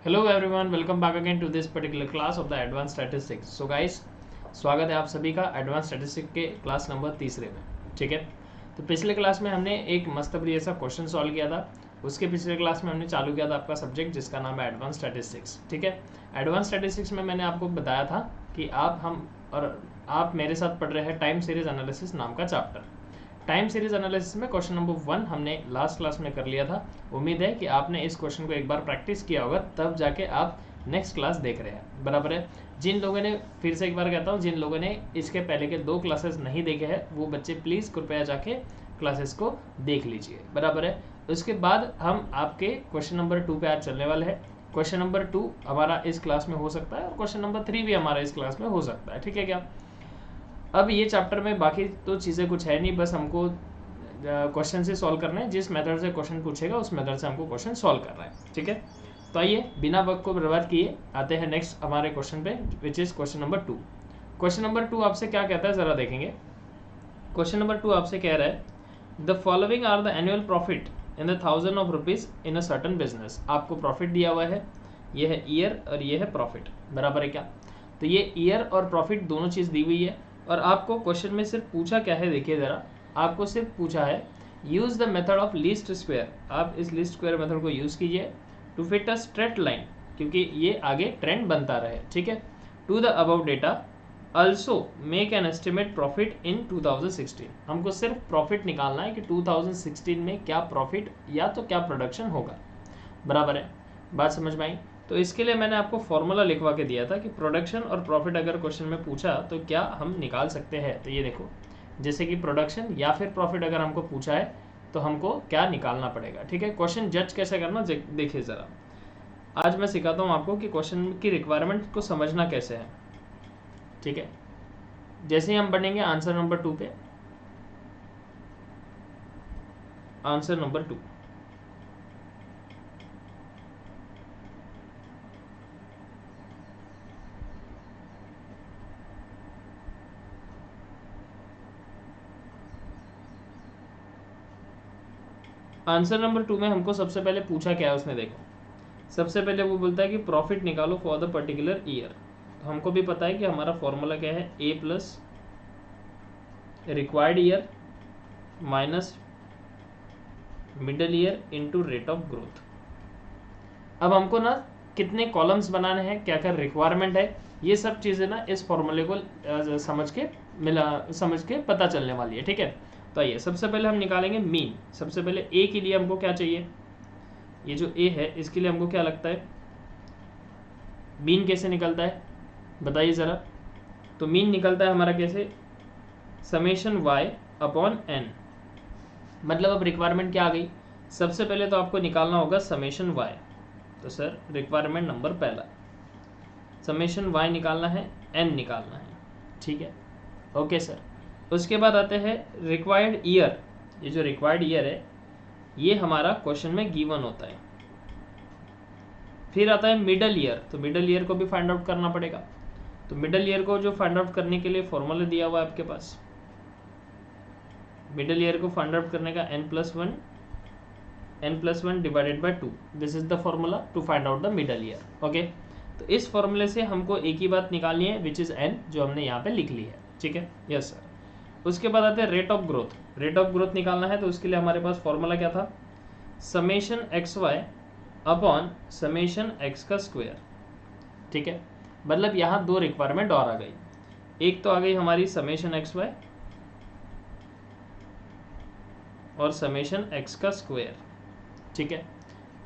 Hello everyone, welcome back again to this particular class of the advance statistics. So guys, स्वागत है आप सभी का एडवांस स्टैटिस्टिक्स के क्लास नंबर तीसरे में। ठीक है, तो पिछले क्लास में हमने एक मस्त बढ़िया सा क्वेश्चन सॉल्व किया था। उसके पिछले क्लास में हमने चालू किया था आपका सब्जेक्ट जिसका नाम है एडवांस स्टैटिस्टिक्स। ठीक है, एडवांस स्टैटिस्टिक्स में मैंने आपको बताया था कि आप मेरे साथ पढ़ रहे हैं टाइम सीरीज एनालिसिस नाम का चैप्टर। टाइम सीरीज एनालिसिस में क्वेश्चन नंबर 1 हमने लास्ट क्लास में कर लिया था। उम्मीद है कि आपने इस क्वेश्चन को एक बार प्रैक्टिस किया होगा, तब जाके आप नेक्स्ट क्लास देख रहे हैं। बराबर है। जिन लोगों ने, फिर से एक बार कहता हूँ, जिन लोगों ने इसके पहले के 2 क्लासेस नहीं देखे हैं वो बच्चे प्लीज़ कृपया जाके क्लासेस को देख लीजिए। बराबर है। उसके बाद हम आपके क्वेश्चन नंबर 2 पे आज चलने वाले हैं। क्वेश्चन नंबर 2 हमारा इस क्लास में हो सकता है और क्वेश्चन नंबर 3 भी हमारा इस क्लास में हो सकता है। ठीक है क्या? अब ये चैप्टर में बाकी तो चीज़ें कुछ है नहीं, बस हमको क्वेश्चन से सॉल्व करना है। जिस मेथड से क्वेश्चन पूछेगा उस मेथड से हमको क्वेश्चन सॉल्व करना है। ठीक है, तो आइए बिना वक्त को बर्बाद किए आते हैं नेक्स्ट हमारे क्वेश्चन पे, which is question number 2। Question number 2 आपसे क्या कहता है, ज़रा देखेंगे। क्वेश्चन नंबर 2 आपसे कह रहा है the following are the annual profit in the 1000 of rupees in a certain business. आपको प्रॉफिट दिया हुआ है, ये है ईयर और ये है प्रॉफिट। बराबर है क्या? तो ये ईयर और प्रॉफिट दोनों चीज़ दी हुई है और आपको क्वेश्चन में सिर्फ पूछा क्या है, देखिए ज़रा। आपको सिर्फ पूछा है use the method of least square. आप इस लीस्ट स्क्वायर मेथड को यूज़ कीजिए to fit a straight line, क्योंकि ये आगे ट्रेंड बनता रहे। ठीक है, to the about data also make an estimate profit in 2016। हमको सिर्फ प्रॉफिट निकालना है कि 2016 में क्या प्रॉफिट या तो क्या प्रोडक्शन होगा। बराबर है, बात समझ में आई? तो इसके लिए मैंने आपको फॉर्मूला लिखवा के दिया था कि प्रोडक्शन और प्रॉफिट अगर क्वेश्चन में पूछा तो क्या हम निकाल सकते हैं। तो ये देखो, जैसे कि प्रोडक्शन या फिर प्रॉफिट अगर हमको पूछा है तो हमको क्या निकालना पड़ेगा। ठीक है, क्वेश्चन जज कैसे करना देखिए ज़रा। आज मैं सिखाता हूँ आपको कि क्वेश्चन की रिक्वायरमेंट को समझना कैसे है। ठीक है, जैसे ही हम बढ़ेंगे आंसर नंबर 2 पे, आंसर नंबर 2। आंसर नंबर 2 में हमको सबसे पहले पूछा क्या है उसने, देखो। सबसे पहले वो बोलता है कि प्रॉफिट निकालो फॉर द पर्टिकुलर ईयर। तो हमको भी पता है कि हमारा फॉर्मूला क्या है, A plus required year minus middle year into rate of growth. अब हमको ना कितने कॉलम्स बनाने हैं, क्या क्या रिक्वायरमेंट है, ये सब चीज़ें ना इस फॉर्मूले को समझ के पता चलने वाली है। ठीक है, तो आइए सबसे पहले हम निकालेंगे मीन। सबसे पहले ए के लिए हमको क्या चाहिए, ये जो ए है इसके लिए हमको क्या लगता है, मीन कैसे निकलता है बताइए ज़रा। तो मीन निकलता है हमारा कैसे, समेशन वाई अपॉन एन। मतलब अब रिक्वायरमेंट क्या आ गई, सबसे पहले तो आपको निकालना होगा समेशन वाई। तो सर रिक्वायरमेंट नंबर पहला समेशन वाई निकालना है, एन निकालना है। ठीक है, ओके सर। उसके बाद आते हैं रिक्वायर्ड ईयर। ये जो रिक्वायर्ड ईयर है ये हमारा क्वेश्चन में गिवन होता है। फिर आता है मिडल ईयर, तो मिडल ईयर को भी फाइंड आउट करना पड़ेगा। तो मिडल ईयर को जो फाइंड आउट करने के लिए फॉर्मूला दिया हुआ है आपके पास, मिडल ईयर को फाइंड आउट करने का n+1 divided by 2, this is the formula to find out the middle year. Okay, तो इस फॉर्मूले से हमको एक ही बात निकालनी है विच इज n, जो हमने यहाँ पे लिख ली है। ठीक है, यस सर। उसके बाद आते हैं rate of growth. Rate of growth निकालना है तो उसके लिए हमारे पास फॉर्मूला क्या था, summation X Y upon summation X का स्क्वायर। ठीक है, मतलब यहाँ 2 रिक्वायरमेंट और आ गई। एक तो आ गई हमारी समेशन एक्स वाई और समेशन एक्स का स्क्वायर। ठीक है,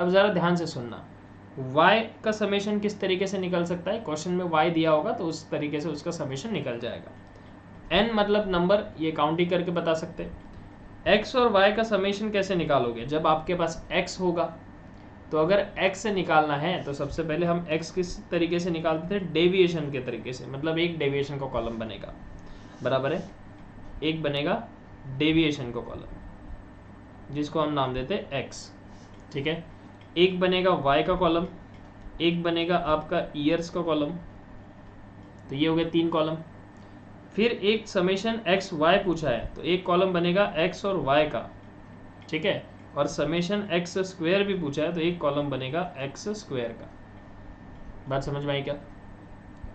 अब ज़रा ध्यान से सुनना, y का समेशन किस तरीके से निकल सकता है, क्वेश्चन में y दिया होगा तो उस तरीके से उसका समेशन निकल जाएगा। n मतलब नंबर, ये काउंट ही करके बता सकते। x और y का समेशन कैसे निकालोगे, जब आपके पास x होगा। तो अगर x से निकालना है तो सबसे पहले हम x किस तरीके से निकालते थे, डेविएशन के तरीके से। मतलब एक डेविएशन का कॉलम बनेगा, बराबर है, एक बनेगा डेविएशन का कॉलम जिसको हम नाम देते हैं x। ठीक है, एक बनेगा y का कॉलम, एक बनेगा आपका ईयर्स का कॉलम। तो ये हो गए 3 कॉलम। फिर एक समेशन एक्स वाई पूछा है तो एक कॉलम बनेगा x और y का। ठीक है, और समेशन एक्स स्क्वायर भी पूछा है तो एक कॉलम बनेगा x स्क्वायर का। बात समझ में आई क्या?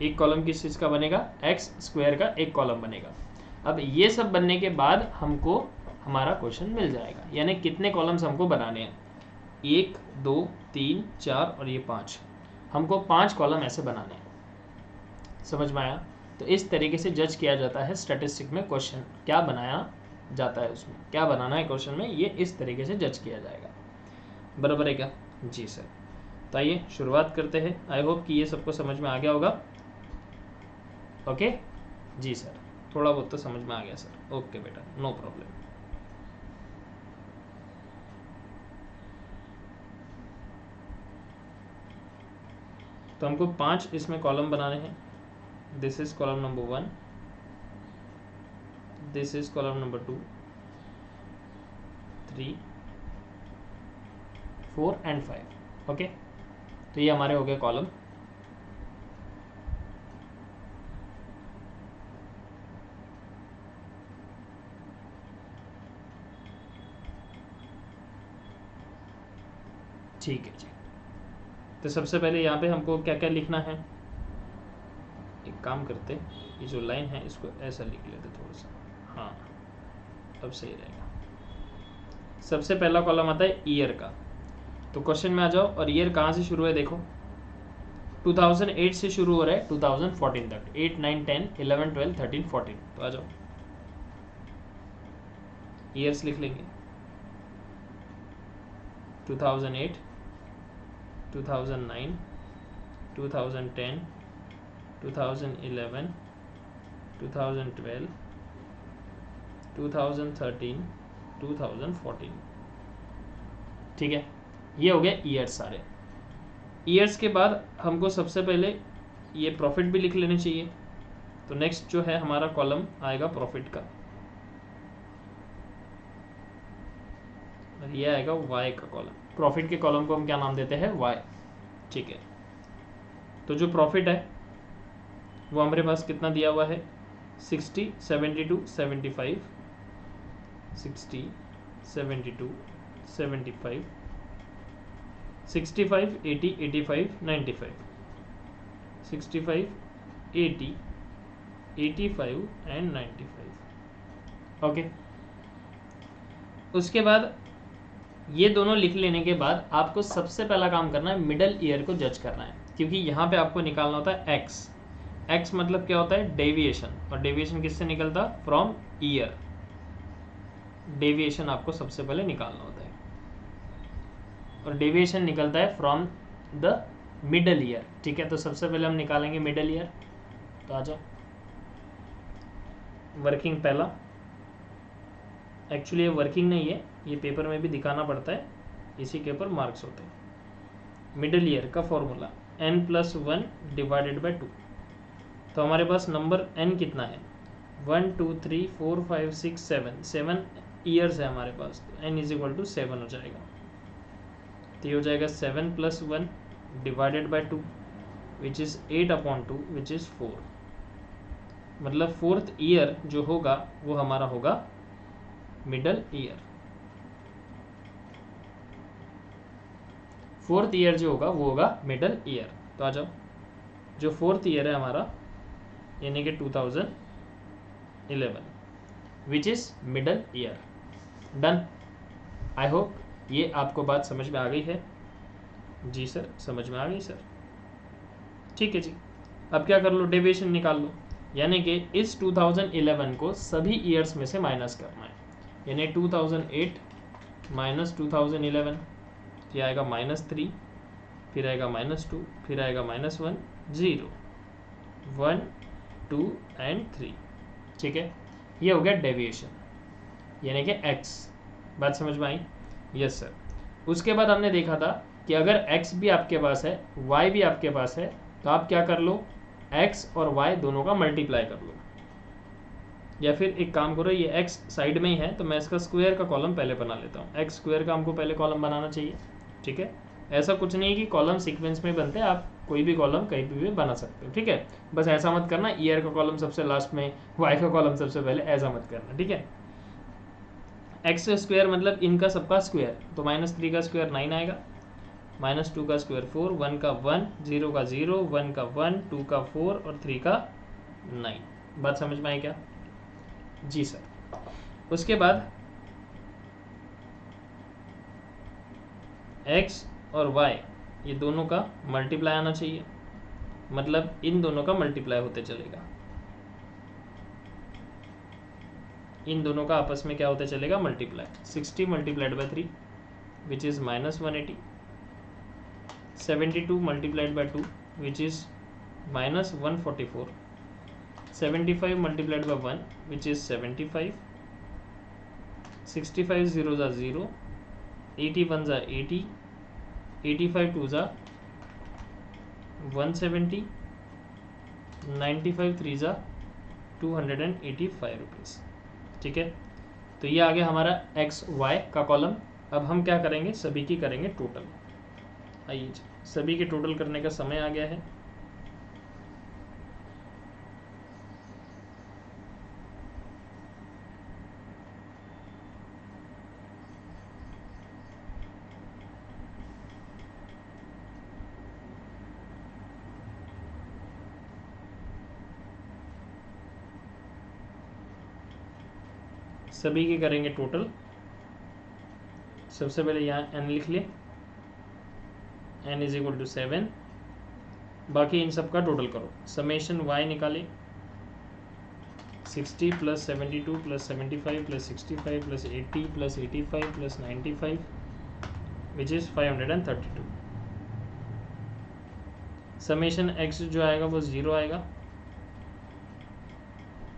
एक कॉलम किस चीज़ का बनेगा? एक्स स्क्वायर का एक कॉलम बनेगा। अब ये सब बनने के बाद हमको हमारा क्वेश्चन मिल जाएगा, यानी कितने कॉलम्स हमको बनाने हैं? 1 2 3 4 और ये 5, हमको 5 कॉलम ऐसे बनाने हैं। समझ में आया? तो इस तरीके से जज किया जाता है स्टैटिस्टिक में क्वेश्चन क्या बनाया जाता है, उसमें क्या बनाना है क्वेश्चन में, ये इस तरीके से जज किया जाएगा। बराबर है क्या? जी सर। तो आइए शुरुआत करते हैं। आई होप कि ये सबको समझ में आ गया होगा। ओके जी सर, थोड़ा बहुत तो समझ में आ गया सर। ओके बेटा, नो प्रॉब्लम। तो हमको 5 इसमें कॉलम बनाने हैं। This is column number 1, this is column number 2, 3, 4 and 5। Okay, तो ये हमारे हो गए कॉलम। ठीक है जी। तो सबसे पहले यहाँ पे हमको क्या क्या लिखना है? एक काम करते, ये जो लाइन है इसको ऐसा लिख लेते थोड़ा सा। हाँ, अब सही रहेगा। सबसे पहला कॉलम आता है ईयर का। तो क्वेश्चन में आ जाओ, और ईयर कहाँ से शुरू है? देखो 2008 से शुरू हो रहा है 2014 तक, 8 9 10 11 12 13 14। तो आ जाओ, ईयर्स लिख लेंगे। 2008, 2009, 2010, 2011, 2012, 2013, 2014। ठीक है, ये हो गए ईयर्स सारे। ईयर्स के बाद हमको सबसे पहले ये प्रॉफिट भी लिख लेने चाहिए। तो नेक्स्ट जो है हमारा कॉलम आएगा प्रॉफिट का, और ये आएगा वाई का कॉलम। प्रॉफिट के कॉलम को हम क्या नाम देते हैं? वाई। ठीक है, तो जो प्रॉफिट है वो हमारे पास कितना दिया हुआ है? 60, 72, 75, 60, 72, 75, 65, 80, 85, 95, 65, 80, 85 एंड 95। ओके, उसके बाद ये दोनों लिख लेने के बाद आपको सबसे पहला काम करना है मिडल ईयर को जज करना है, क्योंकि यहाँ पे आपको निकालना होता है एक्स। एक्स मतलब क्या होता है? डेविएशन। और डेविएशन किससे निकलता? From year. डेविएशन आपको सबसे पहले निकालना होता है, और डेविएशन निकलता है फ्रॉम द मिडल ईयर। ठीक है, तो सबसे पहले हम निकालेंगे मिडल ईयर। तो आ जाओ, वर्किंग पहला। एक्चुअली ये वर्किंग नहीं है, ये पेपर में भी दिखाना पड़ता है, इसी के ऊपर मार्क्स होते हैं। मिडल ईयर का फॉर्मूला n+1 डिवाइडेड बाय 2। तो हमारे पास नंबर n कितना है? 1 2 3 4 5 6 7, 7 ईयर्स है हमारे पास, तो n = 7 हो जाएगा। तो ये हो जाएगा 7 + 1 divided by 2 which is 8/2 which is 4। मतलब 4th ईयर जो होगा वो हमारा होगा मिडल ईयर। 4th ईयर जो होगा वो होगा मिडल ईयर। तो आ जाओ, जो 4th ईयर है हमारा यानी कि 2011 which is middle ear. Done. I hope ये आपको बात समझ में आ गई है। जी सर, समझ में आ गई सर। ठीक है जी, अब क्या कर लो? डेविएशन निकाल लो, यानी कि इस 2011 को सभी ईयर्स में से माइनस करना है। यानी 2008 - 2011, ये आएगा -3, फिर आएगा -2, फिर आएगा -1, 0, 1 2 एंड 3। ठीक है, ये हो गया डेविएशन यानी कि x। बात समझ में आई? Yes sir. उसके बाद हमने देखा था कि अगर x भी आपके पास है, y भी आपके पास है, तो आप क्या कर लो? x और y दोनों का मल्टीप्लाई कर लो, या फिर एक काम करो, ये x साइड में ही है तो मैं इसका स्क्वायर का कॉलम पहले बना लेता हूँ। x स्क्वायर का हमको पहले कॉलम बनाना चाहिए। ठीक है, ऐसा कुछ नहीं है कि कॉलम सीक्वेंस में बनते हैं, आप कोई भी कॉलम कहीं भी बना सकते हो। ठीक है, बस ऐसा मत करना ईयर का कॉलम सबसे लास्ट में, y का कॉलम सबसे पहले, ऐसा मत करना। ठीक है, x स्क्वायर मतलब इनका सबका स्क्वायर, तो -3 का स्क्वायर 9 आएगा, -2 का स्क्वायर 4, 1 का 1, 0 का 0, 1 का 1, 2 का 4 और 3 का 9। बात समझ में आई क्या? जी सर। उसके बाद x और y ये दोनों का मल्टीप्लाई आना चाहिए, मतलब इन दोनों का मल्टीप्लाई होते चलेगा, इन दोनों का आपस में क्या होते चलेगा? Multiply. 60 multiplied by 3 which is -180, 72 multiplied by 2 which is -144, 75 multiplied by 1 which is 75, 65 zeros are 0, 80 ones are 80, 85 twos are 170, 95 threes are 285 rupees. ठीक है, तो ये आ गया हमारा एक्स वाई का कॉलम। अब हम क्या करेंगे? सभी की करेंगे टोटल। आइए सभी के टोटल करने का समय आ गया है। सभी के करेंगे टोटल। सबसे पहले यहाँ n लिख ले, n इज इक्वल टू 7। बाकी इन सब का टोटल करो। समेशन y निकाले, 60 plus 72 plus 75 plus 65 plus 80 plus 85 plus 95 which is 532। Summation x जो आएगा वो 0 आएगा।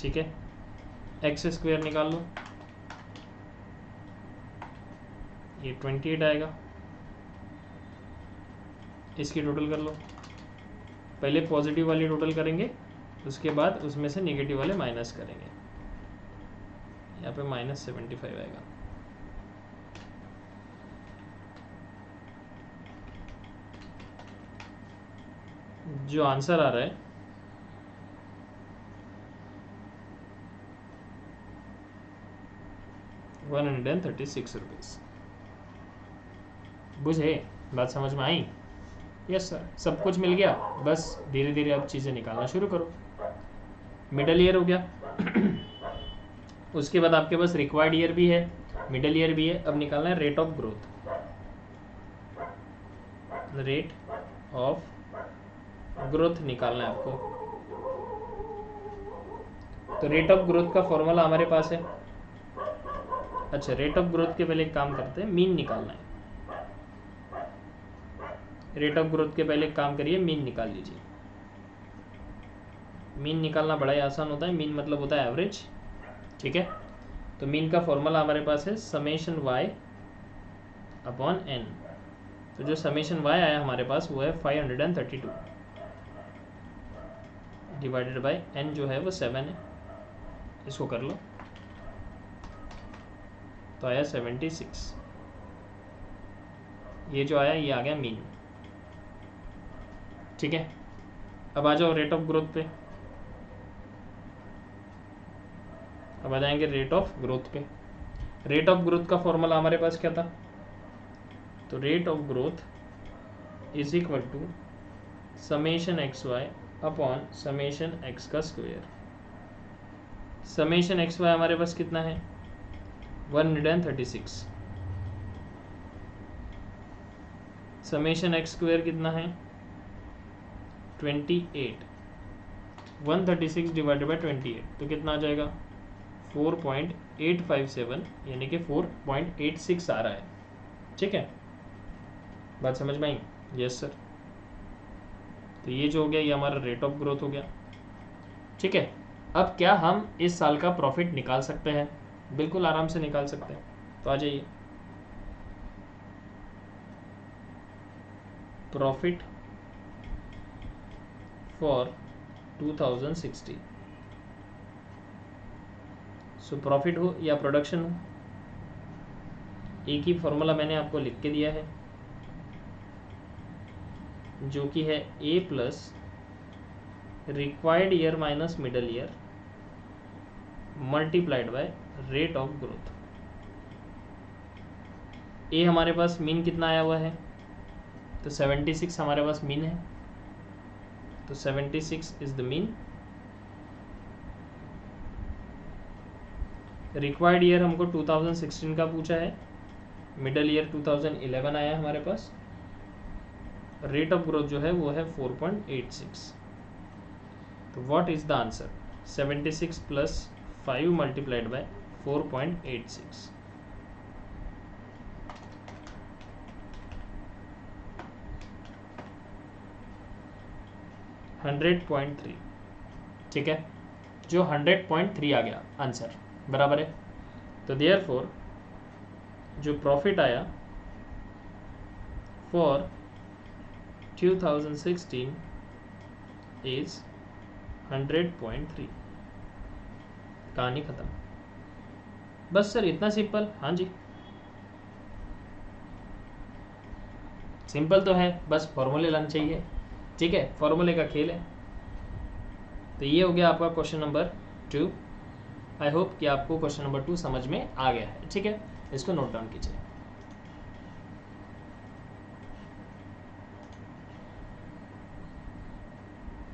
ठीक है, एक्स स्क्वायर निकाल लो, ये 28 आएगा। इसकी टोटल कर लो। पहले पॉजिटिव वाली टोटल करेंगे, उसके बाद उसमें से नेगेटिव वाले माइनस करेंगे। यहाँ पे -75 आएगा। जो आंसर आ रहा है 136 रुपीज़। बुझे? बात समझ में आई? यस सर, सब कुछ मिल गया। बस धीरे धीरे अब चीज़ें निकालना शुरू करो। मिडल ईयर हो गया। उसके बाद आपके पास रिक्वायर्ड ईयर भी है, मिडल ईयर भी है। अब निकालना है rate of growth. Rate of growth निकालना है आपको। तो रेट ऑफ ग्रोथ का फॉर्मूला हमारे पास है। अच्छा, रेट ऑफ ग्रोथ के पहले एक काम करते हैं, मीन निकालना है। रेट ऑफ ग्रोथ के पहले एक काम करिए, मीन निकाल लीजिए। मीन निकालना बड़ा ही आसान होता है। मीन मतलब होता है एवरेज। ठीक है, तो मीन का फॉर्मूला हमारे पास है समेशन y अपॉन n। तो जो समेशन y आया हमारे पास वो है 532 डिवाइडेड बाय n जो है वो 7 है। इसको कर लो तो आया 76। ये जो आया ये आ गया मीन। ठीक है, अब आ जाओ रेट ऑफ ग्रोथ पे। अब आ जाएंगे रेट ऑफ ग्रोथ पे। रेट ऑफ ग्रोथ का फॉर्मूला हमारे पास क्या था? तो rate of growth is equal to summation X Y upon summation X का स्क्वायर। समेशन एक्स वाई हमारे पास कितना है? 136। समेशन एक्स स्क्वायर कितना है? 28। 136 डिवाइडेड बाई 28 तो कितना आ जाएगा? 4.857, यानी कि 4.86 आ रहा है। ठीक है, बात समझ में आई? Yes sir. तो ये जो हो गया ये हमारा रेट ऑफ ग्रोथ हो गया। ठीक है, अब क्या हम इस साल का प्रॉफिट निकाल सकते हैं? बिल्कुल आराम से निकाल सकते हैं। तो आ जाइए, प्रॉफिट फॉर 2060। सो प्रॉफिट हो या प्रोडक्शन हो, एक ही फॉर्मूला मैंने आपको लिख के दिया है, जो कि है A plus required year minus middle year multiplied by rate of growth. A हमारे पास मीन कितना आया हुआ है? तो 76 हमारे पास मीन है, तो 76 is the mean. Required year हमको 2016 का पूछा है, मिडल ईयर 2011 आया हमारे पास। रेट ऑफ ग्रोथ जो है वो है 4.86। तो what is the answer? 76 plus 5 multiplied by 4.86। $100.3, ठीक है, जो 100.3 आ गया आंसर, बराबर है। तो देयरफॉर जो प्रॉफिट आया फॉर 2016 इज 100.3। कहानी खत्म। बस सर इतना सिंपल? हाँ जी, सिंपल तो है, बस फॉर्मूले लाने चाहिए, ठीक है, फॉर्मूले का खेल है। तो ये हो गया आपका क्वेश्चन नंबर 2। आई होप कि आपको क्वेश्चन नंबर 2 समझ में आ गया है, ठीक है। इसको नोट डाउन कीजिए।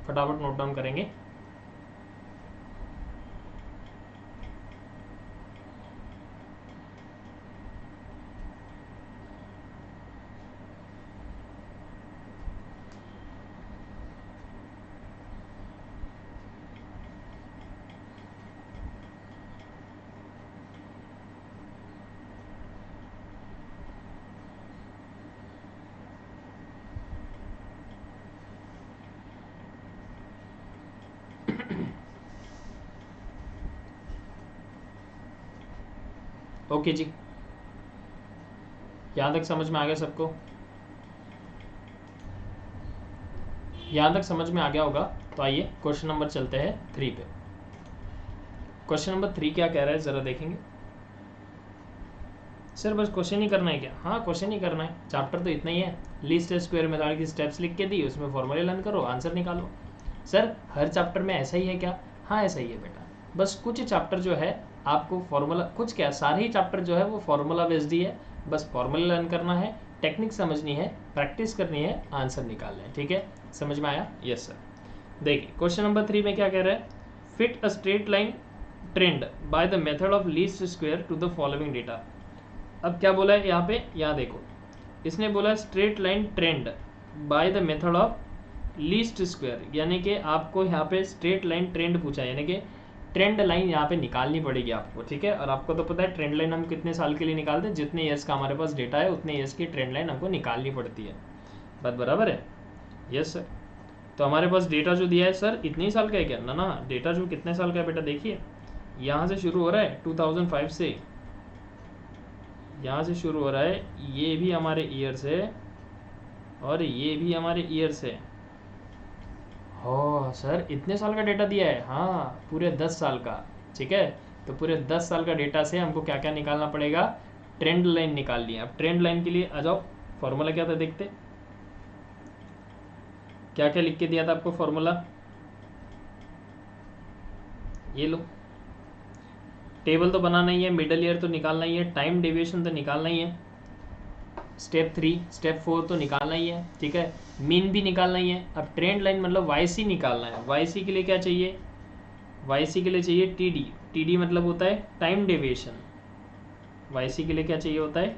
फटाफट नोट डाउन करेंगे। ओके जी, यहाँ तक समझ में आ गया सबको? यहाँ तक समझ में आ गया होगा। तो आइए क्वेश्चन नंबर चलते हैं 3 पे। क्वेश्चन नंबर 3 क्या कह रहा है ज़रा देखेंगे। सर बस क्वेश्चन ही करना है क्या? हाँ क्वेश्चन ही करना है, चैप्टर तो इतना ही है। लीस्ट स्क्वायर मेथड की स्टेप्स लिख के दी, उसमें फॉर्मूले लर्न करो, आंसर निकालो। सर हर चैप्टर में ऐसा ही है क्या? हाँ ऐसा ही है बेटा, बस कुछ चैप्टर जो है आपको फॉर्मूला, कुछ क्या सारे ही चैप्टर जो है वो फॉर्मूला बेस्ड ही है। बस फॉर्मूला लर्न करना है, टेक्निक समझनी है, प्रैक्टिस करनी है, आंसर निकालना है, ठीक है। समझ में आया? Yes sir. देखिए क्वेश्चन नंबर 3 में क्या कह रहा है, fit a straight line trend by the method of least square to the following data. अब क्या बोला है यहाँ पे, यहाँ देखो, इसने बोला straight line trend by the method of least square, यानी कि आपको यहाँ पे स्ट्रेट लाइन ट्रेंड पूछा है, यानी कि ट्रेंड लाइन यहाँ पे निकालनी पड़ेगी आपको, ठीक है। और आपको तो पता है ट्रेंड लाइन हम कितने साल के लिए निकालते हैं, जितने ईयर्स का हमारे पास डेटा है उतने ईयर्स की ट्रेंड लाइन हमको निकालनी पड़ती है। बात बराबर है? Yes sir. तो हमारे पास डेटा जो दिया है सर इतने ही साल का है क्या? ना ना, डेटा जो कितने साल का है बेटा, देखिए यहाँ से शुरू हो रहा है 2005 से, यहाँ से शुरू हो रहा है, ये भी हमारे ईयर से और ये भी हमारे ईयर से। हो सर इतने साल का डेटा दिया है? हाँ पूरे 10 साल का, ठीक है। तो पूरे 10 साल का डेटा से हमको क्या क्या निकालना पड़ेगा, ट्रेंड लाइन निकालनी है। अब ट्रेंड लाइन के लिए आ जाओ, फॉर्मूला क्या था देखते, क्या क्या लिख के दिया था आपको फॉर्मूला, ये लो। टेबल तो बनाना ही है, मिडल ईयर तो निकालना ही है, टाइम डेविएशन तो निकालना ही है, स्टेप 3 स्टेप 4 तो निकालना ही है, ठीक है, मीन भी निकालना ही है। अब ट्रेंड लाइन मतलब वाईसी निकालना है। वाईसी के लिए क्या चाहिए, वाईसी के लिए चाहिए टीडी। टीडी मतलब होता है टाइम डेविएशन। वाईसी के लिए क्या चाहिए होता है,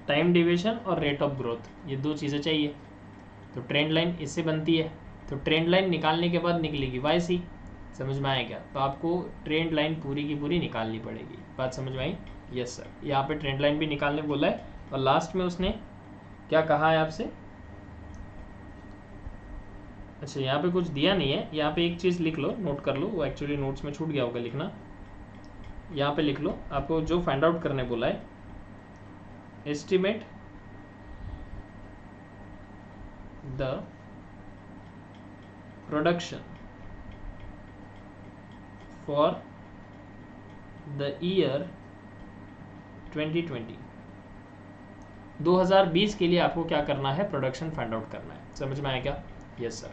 टाइम डेविएशन और रेट ऑफ ग्रोथ, ये दो चीज़ें चाहिए। तो ट्रेंड लाइन इससे बनती है। तो ट्रेंड लाइन निकालने के बाद निकलेगी वाईसी। समझ में आया क्या? तो आपको ट्रेंड लाइन पूरी की पूरी निकालनी पड़ेगी। बात समझ में आई? Yes sir. यहाँ पे ट्रेंड लाइन भी निकालने बोला है और लास्ट में उसने क्या कहा है आपसे, अच्छा यहाँ पे कुछ दिया नहीं है, यहाँ पे एक चीज़ लिख लो, नोट कर लो, वो एक्चुअली नोट्स में छूट गया होगा लिखना। यहाँ पे लिख लो, आपको जो फाइंड आउट करने बोला है, estimate the production for the year 2020। 2020 के लिए आपको क्या करना है, प्रोडक्शन फाइंड आउट करना है। समझ में आया क्या? Yes sir.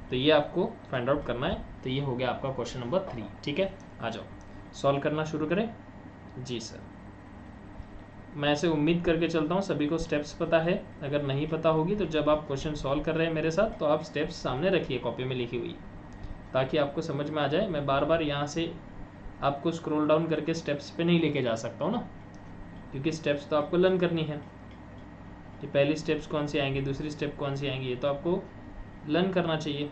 तो ये आपको फाइंड आउट करना है। तो ये हो गया आपका क्वेश्चन नंबर 3, ठीक है। आ जाओ सॉल्व करना शुरू करें। जी सर। मैं ऐसे उम्मीद करके चलता हूँ सभी को स्टेप्स पता है। अगर नहीं पता होगी तो जब आप क्वेश्चन सॉल्व कर रहे हैं मेरे साथ तो आप स्टेप्स सामने रखिए कॉपी में लिखी हुई, ताकि आपको समझ में आ जाए। मैं बार बार यहाँ से आपको स्क्रॉल डाउन करके स्टेप्स पे नहीं लेके जा सकता हूँ ना, क्योंकि स्टेप्स तो आपको लर्न करनी है कि पहली स्टेप्स कौन सी आएंगी, दूसरी स्टेप कौन सी आएंगी, ये तो आपको लर्न करना चाहिए।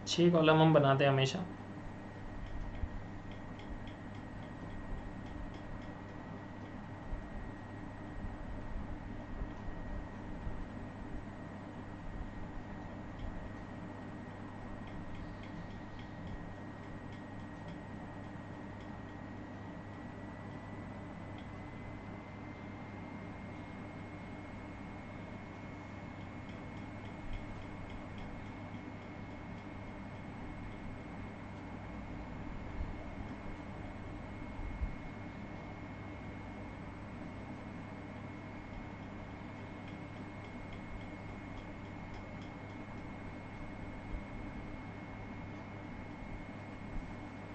छह कॉलम हम बनाते हैं हमेशा।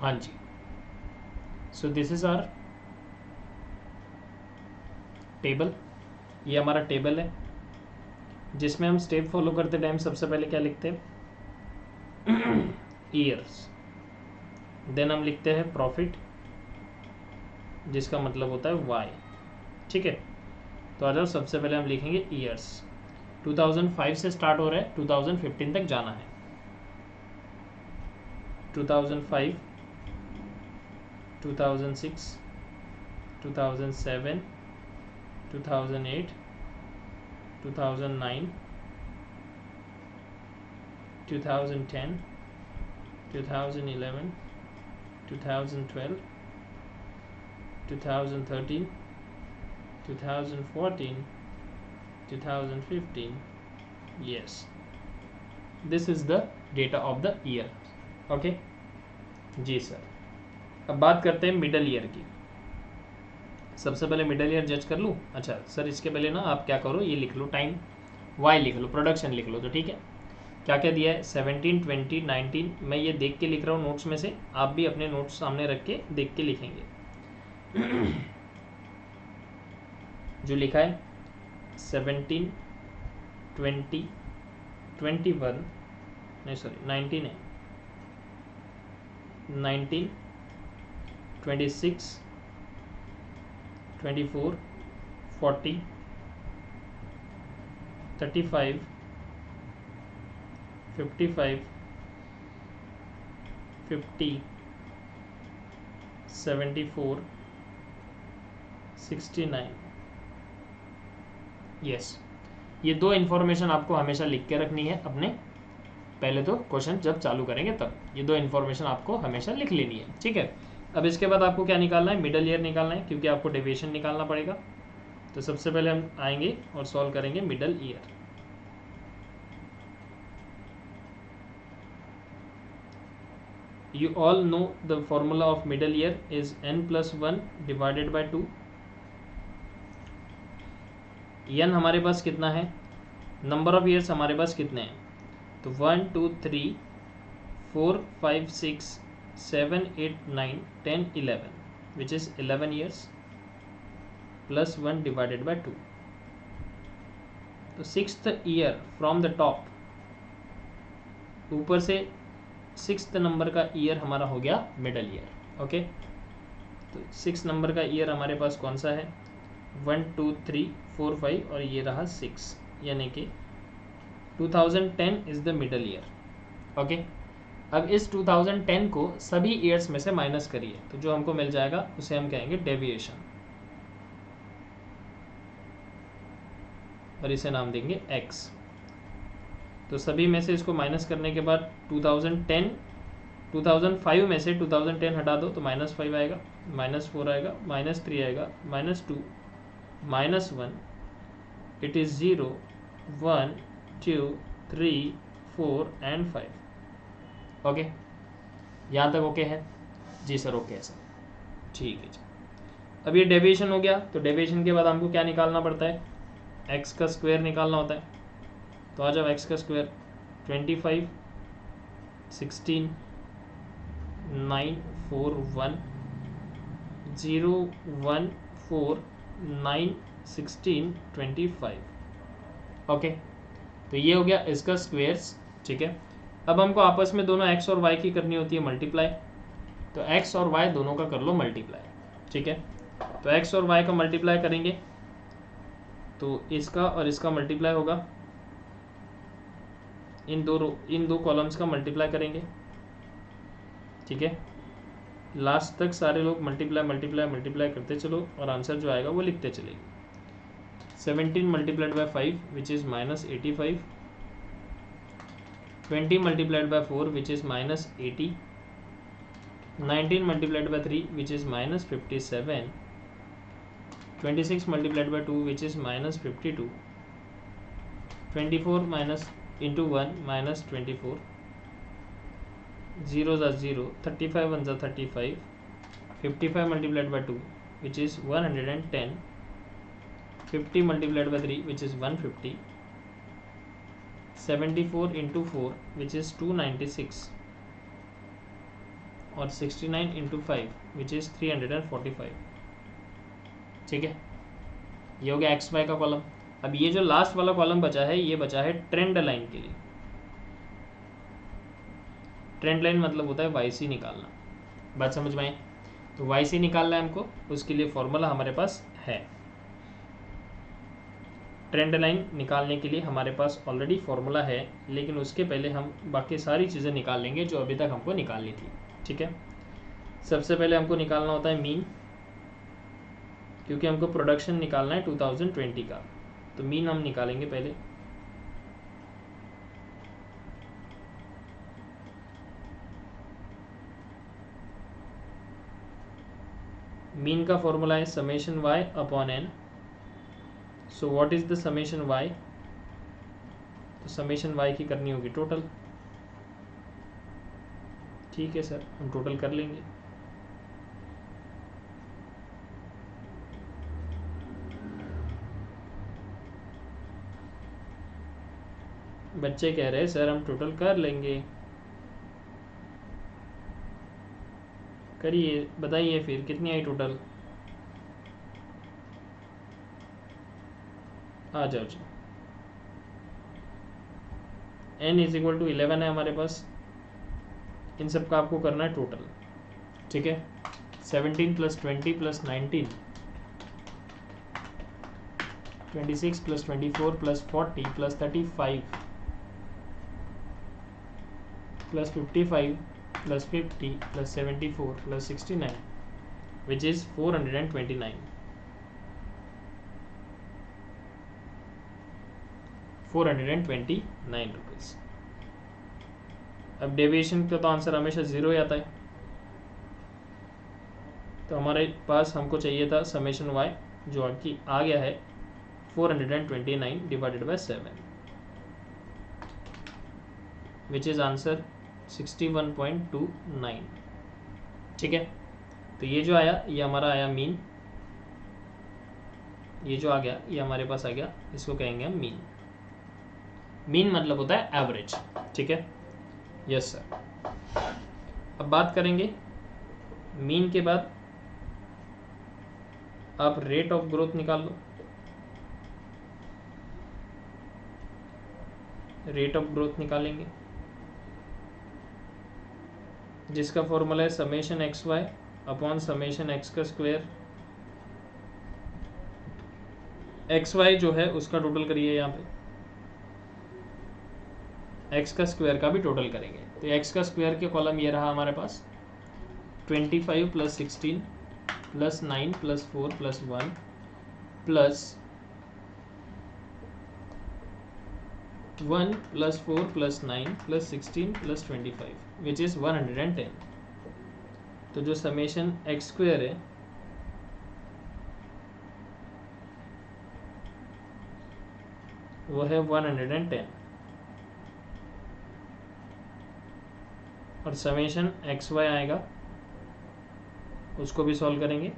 हाँ जी, so this is our table. ये हमारा टेबल है जिसमें हम स्टेप फॉलो करते टाइम सबसे पहले क्या लिखते हैं, ईयर्स। देन हम लिखते हैं प्रॉफिट, जिसका मतलब होता है वाई। ठीक है, तो आ जाओ, सबसे पहले हम लिखेंगे ईयर्स। 2005 से स्टार्ट हो रहा है, 2015 तक जाना है। 2005, 2006, 2007, 2008, 2009, 2010, 2011, 2012, 2013, 2014, 2015. Yes, this is the data of the year. Okay जी सर। अब बात करते हैं मिडल ईयर की। सबसे पहले मिडल ईयर जज कर लूँ। अच्छा सर, इसके पहले ना आप क्या करो, ये लिख लो, टाइम वाई लिख लो, प्रोडक्शन लिख लो, तो ठीक है। क्या क्या दिया है, 17, 20, 19। मैं ये देख के लिख रहा हूँ नोट्स में से, आप भी अपने नोट्स सामने रख के देख के लिखेंगे। जो लिखा है 17, 20, 21, नहीं सॉरी 19 है, 19, 26, 24, 40, 35, 55, 50, 74, 69। यस, ये दो इन्फॉर्मेशन आपको हमेशा लिख के रखनी है अपने, पहले तो क्वेश्चन जब चालू करेंगे तब ये दो इन्फॉर्मेशन आपको हमेशा लिख लेनी है। ठीक है, अब इसके बाद आपको क्या निकालना है, मिडल ईयर निकालना है, क्योंकि आपको डेविएशन निकालना पड़ेगा। तो सबसे पहले हम आएंगे और सॉल्व करेंगे middle ear. You all know the formula of middle year is n+1 divided by 2। n हमारे पास कितना है, नंबर ऑफ ईयर्स हमारे पास कितने हैं, तो 1, 2, 3, 4, 5, 6, 7, 8, 9, 10, 11, which is 11 years plus 1 divided by 2। तो 6th year from the top, ऊपर से 6th नंबर का ईयर हमारा हो गया मिडल ईयर। ओके, तो 6 नंबर का ईयर हमारे पास कौन सा है, 1, 2, 3, 4, 5 और ये रहा 6, यानी कि 2010 is the middle year. Okay, अब इस 2010 को सभी ईयर्स में से माइनस करिए, तो जो हमको मिल जाएगा उसे हम कहेंगे डेविएशन, और इसे नाम देंगे x। तो सभी में से इसको माइनस करने के बाद 2010, 2005 में से 2010 हटा दो तो -5 आएगा, -4 आएगा, -3 आएगा, -2, -1, इट इज़ 0, 1, 2, 3, 4 एंड 5। ओके, यहाँ तक ओके है जी सर? ओके है सर, ठीक है जी। अब ये डेविएशन हो गया, तो डेविएशन के बाद हमको क्या निकालना पड़ता है, एक्स का स्क्वायर निकालना होता है। तो आ जाओ, एक्स का स्क्वायर 25 16 9 4 1 0 1 4 9 16 25। ओके, तो ये हो गया इसका स्क्वेयर्स। ठीक है, अब हमको आपस में दोनों x और y की करनी होती है मल्टीप्लाई, तो x और y दोनों का कर लो मल्टीप्लाई। ठीक है, तो x और y का मल्टीप्लाई करेंगे तो इसका और इसका मल्टीप्लाई होगा, इन दो कॉलम्स का मल्टीप्लाई करेंगे। ठीक है, लास्ट तक सारे लोग मल्टीप्लाई मल्टीप्लाई मल्टीप्लाई करते चलो और आंसर जो आएगा वो लिखते चलेंगे। 17 multiplied by 5 which is -85, 20 multiplied by 4 which is -80, 19 multiplied by 3 which is -57, 26 multiplied by 2 which is -52, 24 minus into 1 -24, 0 ज़ा 0, 35 1 ज़ा 35, 55 multiplied by 2 which is 110, 50 multiplied by 3 which is 150, 74 into 4 which is 296, और 69 इंटू 5 विच इज़ 345। ठीक है, ये हो गया x Y का column. अब ये जो लास्ट वाला कॉलम बचा है, ये बचा है ट्रेंड लाइन के लिए। ट्रेंड लाइन मतलब होता है वाई सी निकालना, बात समझ में आई? तो वाई सी निकालना है हमको, उसके लिए फॉर्मूला हमारे पास है। ट्रेंड लाइन निकालने के लिए हमारे पास ऑलरेडी फॉर्मूला है, लेकिन उसके पहले हम बाकी सारी चीज़ें निकाल लेंगे जो अभी तक हमको निकालनी थी। ठीक है, सबसे पहले हमको निकालना होता है मीन, क्योंकि हमको प्रोडक्शन निकालना है 2020 का, तो मीन हम निकालेंगे पहले। मीन का फॉर्मूला है summation y upon n। So what is the summation y? तो समेशन y की करनी होगी टोटल। ठीक है सर, हम टोटल कर लेंगे। बच्चे कह रहे हैं सर हम टोटल कर लेंगे, करिए, बताइए फिर कितनी आई टोटल। आ जाओ जी, n इज इक्वल टू 11 है हमारे पास, इन सब का आपको करना है टोटल। ठीक है, 17 plus 20 plus 19, 26 plus 24 plus 40 plus 35 plus 55 plus 50 plus 74 plus 69 which is 429। 429 rupees. अब डेविएशन का तो आंसर हमेशा ज़ीरो ही आता है, तो हमारे पास हमको चाहिए था समेशन y, जो कि आ गया है 429 divided by 7 which is answer 61.29। ठीक है, तो ये जो आया ये हमारा आया मीन, ये जो आ गया ये हमारे पास आ गया, इसको कहेंगे हम मीन। मीन मतलब होता है एवरेज। ठीक है, यस सर। अब बात करेंगे मीन के बाद आप रेट ऑफ ग्रोथ निकाल लो। रेट ऑफ ग्रोथ निकालेंगे जिसका फॉर्मूला है summation X Y upon summation X का स्क्वायर। एक्स वाई जो है उसका टोटल करिए, यहाँ पे एक्स का स्क्वायर का भी टोटल करेंगे। तो एक्स का स्क्वायर के कॉलम ये रहा हमारे पास, 25 plus 16 plus 9 plus 4 plus 1 plus 1 plus 4 plus 9 plus 16 plus 25 which is 110। तो जो समेशन एक्स स्क्वायर है वो है 110, और समेशन एक्स वाई आएगा, उसको भी सॉल्व करेंगे।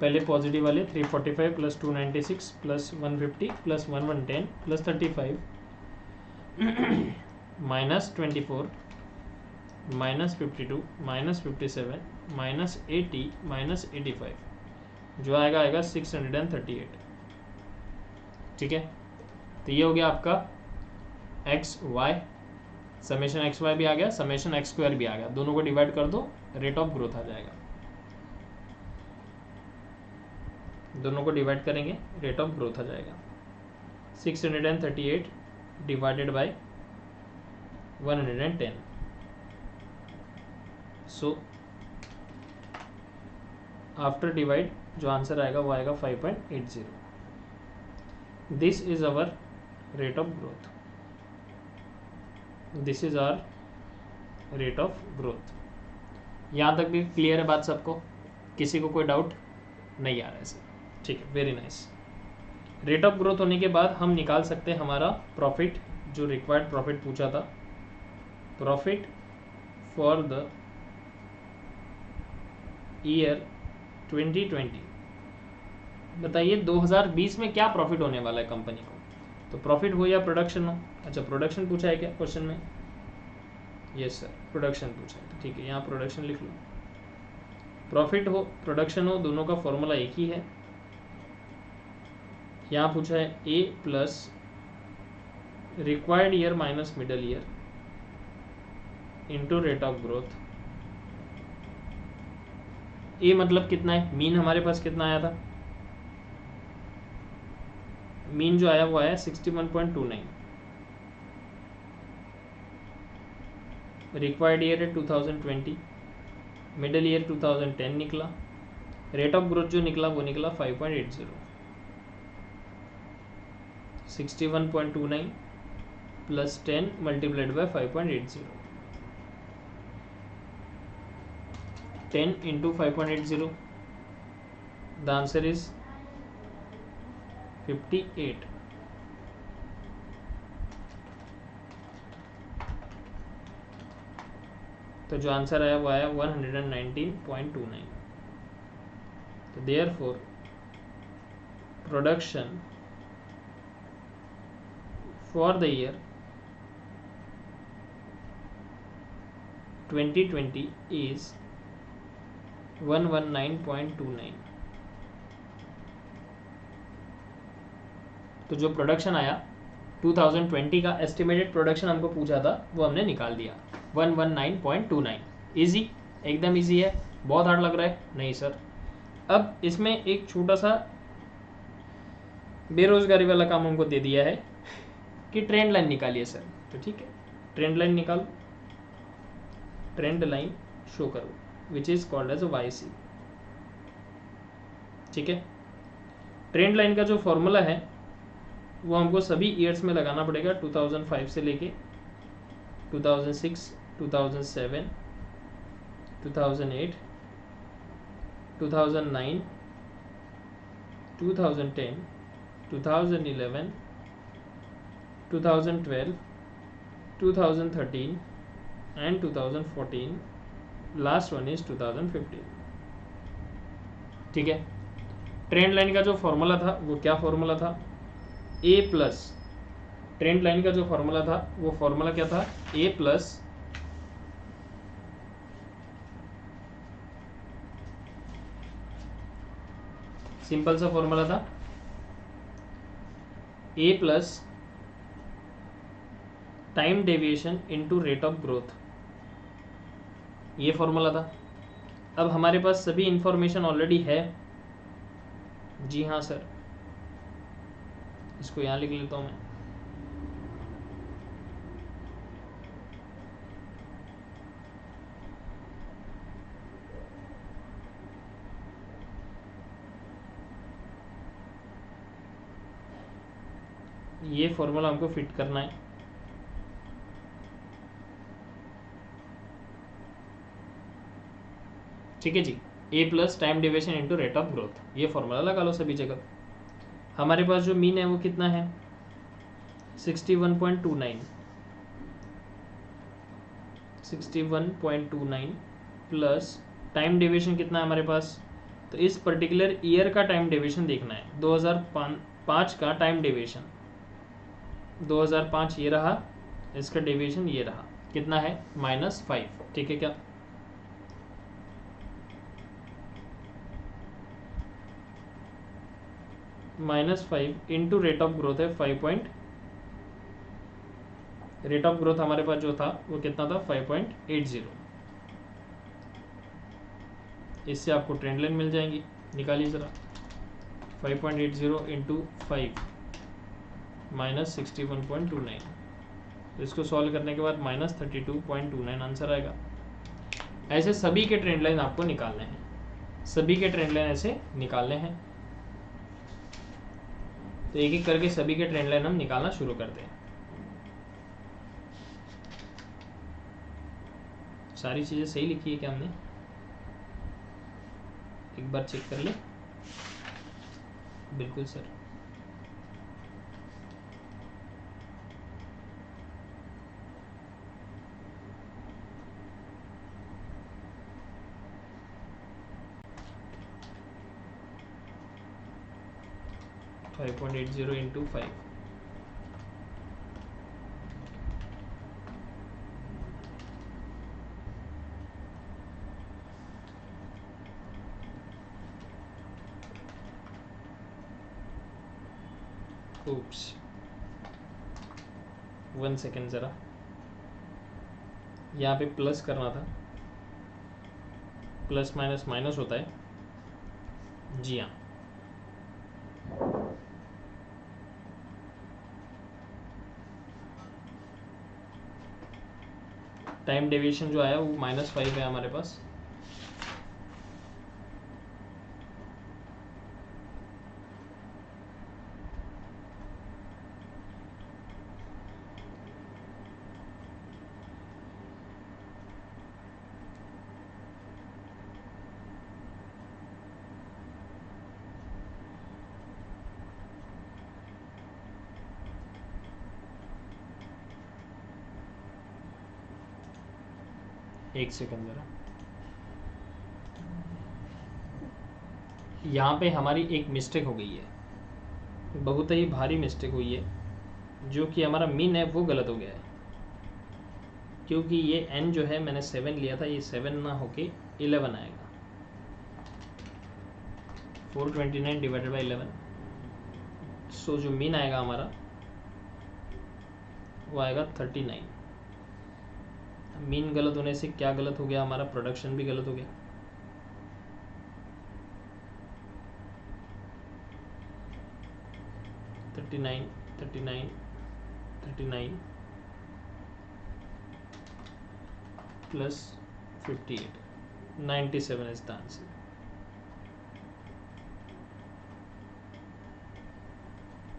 पहले पॉजिटिव वाले 345 plus 296 plus 150 plus 1110 plus 35 minus 24 minus 52 minus 57 minus 80 minus 85 जो आएगा 638। ठीक है, तो ये हो गया आपका X Y, summation X Y भी आ गया, समेशन एक्स स्क्वायर भी आ गया, दोनों को डिवाइड कर दो, रेट ऑफ ग्रोथ आ जाएगा। दोनों को डिवाइड करेंगे, रेट ऑफ ग्रोथ आ जाएगा 638 divided by 110। So after divide जो आंसर आएगा वो आएगा 5.80। This is our rate of growth, this is hour rate of growth. यहाँ तक भी क्लियर है बात सबको? किसी को कोई डाउट नहीं आ रहा है सर? ठीक है, very nice. Rate of growth होने के बाद हम निकाल सकते हैं हमारा प्रॉफिट, जो रिक्वायर्ड प्रॉफिट पूछा था, प्रॉफिट फॉर द ईयर 2020। बताइए 2020 में क्या प्रॉफिट होने वाला है कंपनी को? तो प्रॉफिट हो या प्रोडक्शन हो? अच्छा, प्रोडक्शन पूछा है क्या क्वेश्चन में? यस सर, प्रोडक्शन पूछा है, तो ठीक है, यहाँ प्रोडक्शन लिख लो। प्रॉफिट हो प्रोडक्शन हो, दोनों का फॉर्मूला एक ही है। यहाँ पूछा है A plus required year minus middle year into rate of growth. A मतलब कितना है? मीन हमारे पास कितना आया था? मीन जो आया वो आया 61.29। रिक्वायर्ड ईयर है 2020, मिडल ईयर 2010 निकला, रेट ऑफ ग्रोथ जो निकला वो निकला 5.80। 61.29 plus 10 multiplied by 5.80, 10 into 5.80, the answer is 58। तो जो आंसर आया वो आया 119.29। तो therefore production for the year 2020 is 119.29। तो जो प्रोडक्शन आया 2020 का एस्टिमेटेड प्रोडक्शन हमको पूछा था वो हमने निकाल दिया 119.29। इजी, एकदम इजी है। बहुत हार्ड लग रहा है? नहीं सर। अब इसमें एक छोटा सा बेरोजगारी वाला काम हमको दे दिया है कि ट्रेंड लाइन निकालिए सर। तो ठीक है, ट्रेंड लाइन निकालो, ट्रेंड लाइन शो करो which is called as YC। ठीक है, ट्रेंड लाइन का जो फॉर्मूला है वो हमको सभी ईयर्स में लगाना पड़ेगा, 2005 से लेके 2006, 2007, 2008, 2009, 2010, 2011, 2012, 2013 and 2014, लास्ट वन इज 2015। ठीक है, ट्रेंड लाइन का जो फॉर्मूला था वो क्या फॉर्मूला था? ए प्लस, ट्रेंड लाइन का जो फॉर्मूला था वो फॉर्मूला क्या था? ए प्लस सिंपल सा फॉर्मूला था, A plus time deviation into rate of growth, ये फॉर्मूला था। अब हमारे पास सभी इंफॉर्मेशन ऑलरेडी है। जी हाँ सर, इसको यहाँ लिख लेता हूँ मैं। ये फॉर्मूला हमको फिट करना है। ठीक है जी, A plus time deviation into rate of growth, ये फॉर्मूला लगा लो सभी जगह। हमारे पास जो मीन है वो कितना है? 61.29, 61.29 प्लस टाइम डेविएशन कितना है हमारे पास? तो इस पर्टिकुलर ईयर का टाइम डेविएशन देखना है, 2005 का टाइम डेविएशन, 2005 ये रहा, इसका डेविएशन ये रहा, कितना है -5, ठीक है क्या। -5 इंटू रेट ऑफ ग्रोथ है 5 रेट ऑफ ग्रोथ हमारे पास जो था वो कितना था 5.80। इससे आपको ट्रेंड लाइन मिल जाएंगी, निकालिए ज़रा। 5.80 इंटू 5 -61.29, इसको सॉल्व करने के बाद -32.29 आंसर आएगा। ऐसे सभी के ट्रेंड लाइन आपको निकालने हैं, सभी के ट्रेंड लाइन ऐसे निकालने हैं। तो एक एक करके सभी के ट्रेंड लाइन हम निकालना शुरू करते हैं। सारी चीज़ें सही लिखी है क्या हमने, एक बार चेक कर ले। बिल्कुल sir. Five 5.80 into 5, oops 1 second ज़रा, यहाँ पे प्लस करना था, प्लस माइनस माइनस होता है, जी हाँ। टाइम डेविएशन जो आया वो -5 है हमारे पास। एक सेकंड ज़रा, यहाँ पे हमारी एक मिस्टेक हो गई है, बहुत ही भारी मिस्टेक हुई है, जो कि हमारा मीन है वो गलत हो गया है। क्योंकि ये n जो है मैंने 7 लिया था, ये 7 ना होके 11 आएगा। 429 डिवाइडेड बाई 11, सो जो मीन आएगा हमारा वो आएगा 39। मीन गलत होने से क्या गलत हो गया, हमारा प्रोडक्शन भी गलत हो गया। $39 plus 58, 97 is the answer.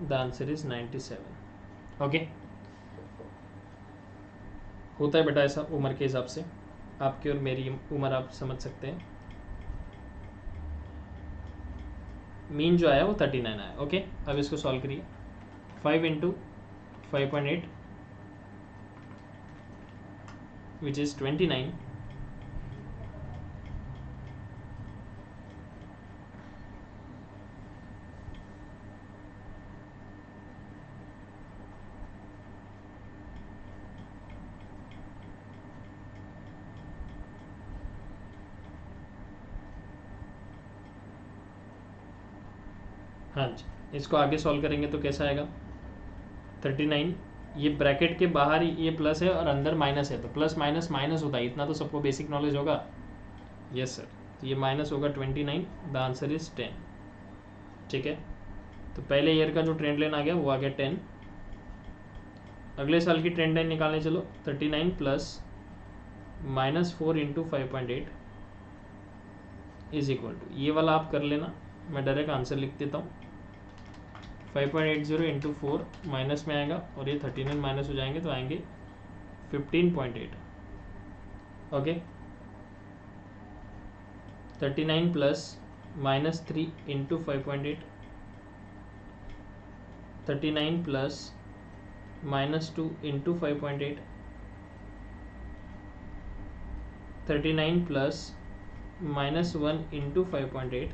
The answer is 97. Okay. होता है बेटा ऐसा उम्र के हिसाब से, आपकी और मेरी उम्र आप समझ सकते हैं। मीन जो आया वो 39 आया। ओके, अब इसको सॉल्व करिए। 5 इंटू 5.8 विच इज 29, हाँ जी, इसको आगे सॉल्व करेंगे तो कैसा आएगा 39, ये ब्रैकेट के बाहर ये प्लस है और अंदर माइनस है, तो प्लस माइनस माइनस होता है, इतना तो सबको बेसिक नॉलेज होगा। यस सर, तो ये माइनस होगा 29, द आंसर इज 10। ठीक है, तो पहले ईयर का जो ट्रेंड लाइन आ गया वो आ गया 10। अगले साल की ट्रेंड लाइन निकालने चलो, 39 plus -4 into 5.8 is equal to, ये वाला आप कर लेना, मैं डायरेक्ट आंसर लिख देता हूँ। 5.80 इंटू 4 माइनस में आएगा और ये 39 माइनस हो जाएंगे तो आएंगे 15.8। Okay, 39 plus -3 into 5.8, 39 plus -2 into 5.8, 39 plus -1 into 5.8,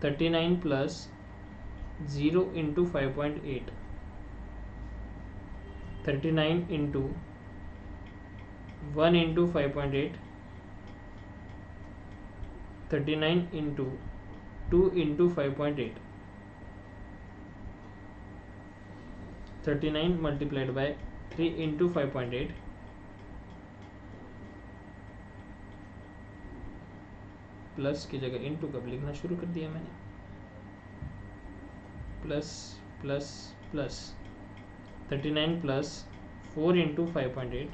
39 plus 0 into 5.8, 39 into 1 into 5.8, 39 into 2 into 5.8, 39 multiplied by 3 into 5.8, plus की जगह इंटू कब लिखना शुरू कर दिया मैंने, plus plus plus 39 plus 4 into 5.8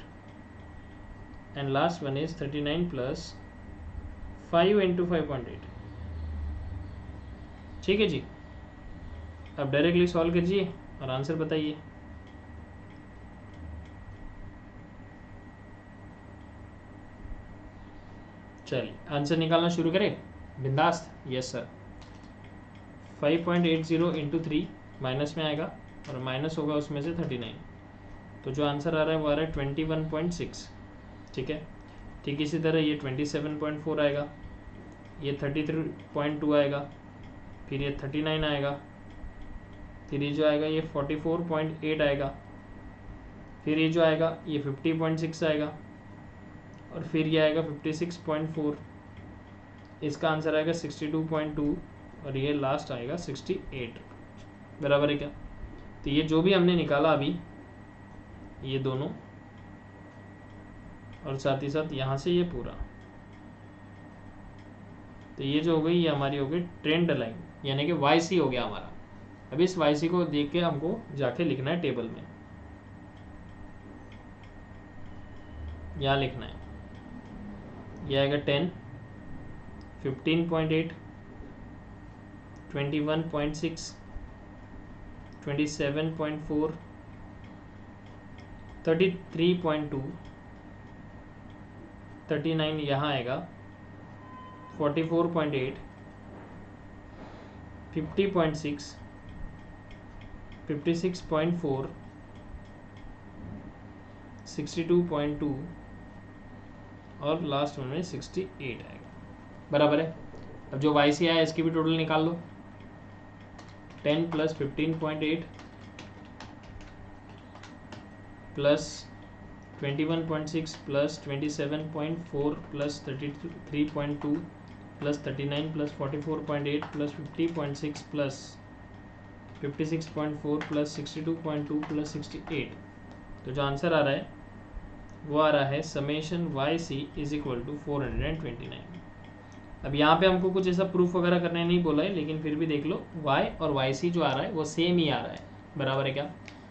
and last one is 39 plus 5 into 5.8। ठीक है जी, अब डायरेक्टली सॉल्व कीजिए और आंसर बताइए। चलिए आंसर निकालना शुरू करें बिंदास। यस सर, 5.80 इंटू 3 माइनस में आएगा और माइनस होगा उसमें से 39, तो जो आंसर आ रहा है वो आ रहा है 21.6। ठीक है, ठीक इसी तरह ये 27.4 आएगा, ये 33.2 आएगा, फिर ये 39 आएगा, फिर ये जो आएगा ये 44.8 आएगा, फिर ये जो आएगा ये 50.6 आएगा, और फिर ये आएगा 56.4। इसका आंसर आएगा 62.2 और ये लास्ट आएगा 68। बराबर है क्या? तो ये जो भी हमने निकाला अभी, ये दोनों और साथ ही साथ यहाँ से ये पूरा, तो ये जो हो गई ये हमारी हो गई ट्रेंड लाइन, यानी कि YC हो गया हमारा। अब इस YC को देख के हमको जाके लिखना है टेबल में, यहाँ लिखना है, ये आएगा 10, 15.8, 21.6, 27.4, 33.2, 39 यहाँ आएगा, 44.8, 50.6, 56.4, 62.2 और लास्ट में 68 आएगा। बराबर है। अब जो YC आया इसकी भी टोटल निकाल लो, 10 plus 15.8 plus 21.6 plus 27.4 plus 33.2 plus 39 plus 44.8 plus 50.6 plus 56.4 plus 62.2 plus 68। तो जो आंसर आ रहा है वो आ रहा है summation YC is equal to 429। अब यहाँ पे हमको कुछ ऐसा प्रूफ वगैरह करने नहीं बोला है, लेकिन फिर भी देख लो Y और YC जो आ रहा है वो सेम ही आ रहा है। बराबर है क्या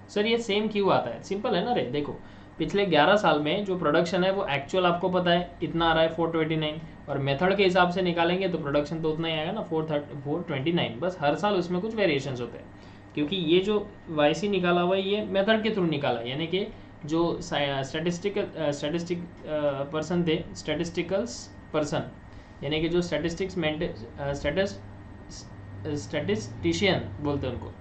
सर? ये सेम क्यों आता है? सिंपल है ना रे, देखो पिछले 11 साल में जो प्रोडक्शन है वो एक्चुअल आपको पता है इतना आ रहा है 429, और मेथड के हिसाब से निकालेंगे तो प्रोडक्शन तो उतना ही आएगा ना 429, बस हर साल उसमें कुछ वेरिएशंस होते हैं। क्योंकि ये जो YC निकाला हुआ है ये मेथड के थ्रू निकाला है, यानी कि जो स्टैटिस्टिकल्स पर्सन यानी कि जो स्टैटिस्टिशियन बोलते हैं उनको,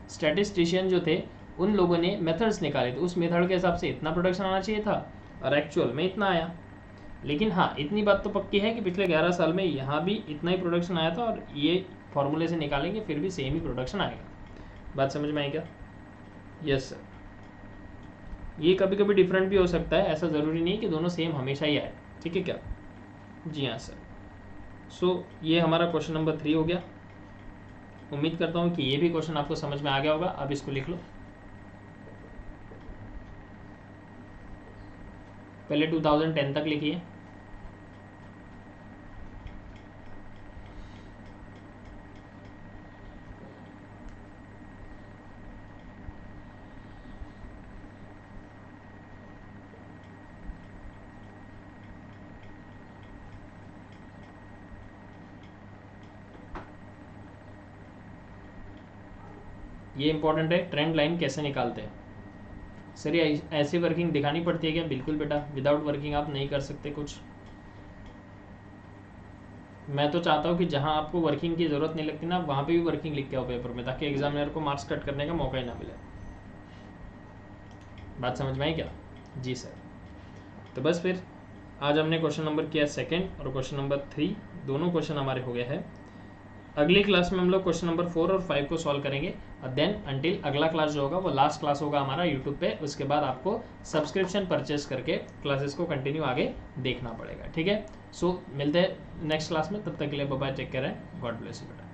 स्टैटिस्टिशियन जो थे उन लोगों ने मेथड्स निकाले थे, उस मेथड के हिसाब से इतना प्रोडक्शन आना चाहिए था और एक्चुअल में इतना आया। लेकिन हाँ इतनी बात तो पक्की है कि पिछले 11 साल में यहाँ भी इतना ही प्रोडक्शन आया था, और ये फॉर्मूले से निकालेंगे फिर भी सेम ही प्रोडक्शन आएगा। बात समझ में आई क्या? Yes sir. ये कभी कभी डिफरेंट भी हो सकता है, ऐसा ज़रूरी नहीं कि दोनों सेम हमेशा ही आए। ठीक है क्या? जी हाँ सर। सो ये हमारा क्वेश्चन नंबर 3 हो गया। उम्मीद करता हूँ कि ये भी क्वेश्चन आपको समझ में आ गया होगा। अब इसको लिख लो, पहले 2010 तक लिखिए। ये इंपॉर्टेंट है, ट्रेंड लाइन कैसे निकालते हैं। सर ये ऐसी वर्किंग दिखानी पड़ती है क्या? बिल्कुल बेटा, विदाउट वर्किंग आप नहीं कर सकते कुछ। मैं तो चाहता हूँ कि जहाँ आपको वर्किंग की ज़रूरत नहीं लगती ना, वहाँ पे भी वर्किंग लिख के आओ पेपर में, ताकि एग्जामिनर को मार्क्स कट करने का मौका ही ना मिले। बात समझ में आई क्या? जी सर। तो बस फिर आज हमने क्वेश्चन नंबर किया सेकंड और क्वेश्चन नंबर 3, दोनों क्वेश्चन हमारे हो गए हैं। अगली क्लास में हम लोग क्वेश्चन नंबर 4 और 5 को सॉल्व करेंगे और देन अंटिल अगला क्लास जो होगा वो लास्ट क्लास होगा हमारा यूट्यूब पे। उसके बाद आपको सब्सक्रिप्शन परचेस करके क्लासेस को कंटिन्यू आगे देखना पड़ेगा, ठीक है। सो मिलते हैं नेक्स्ट क्लास में, तब तक के लिए bye bye, take care, God bless you बेटा।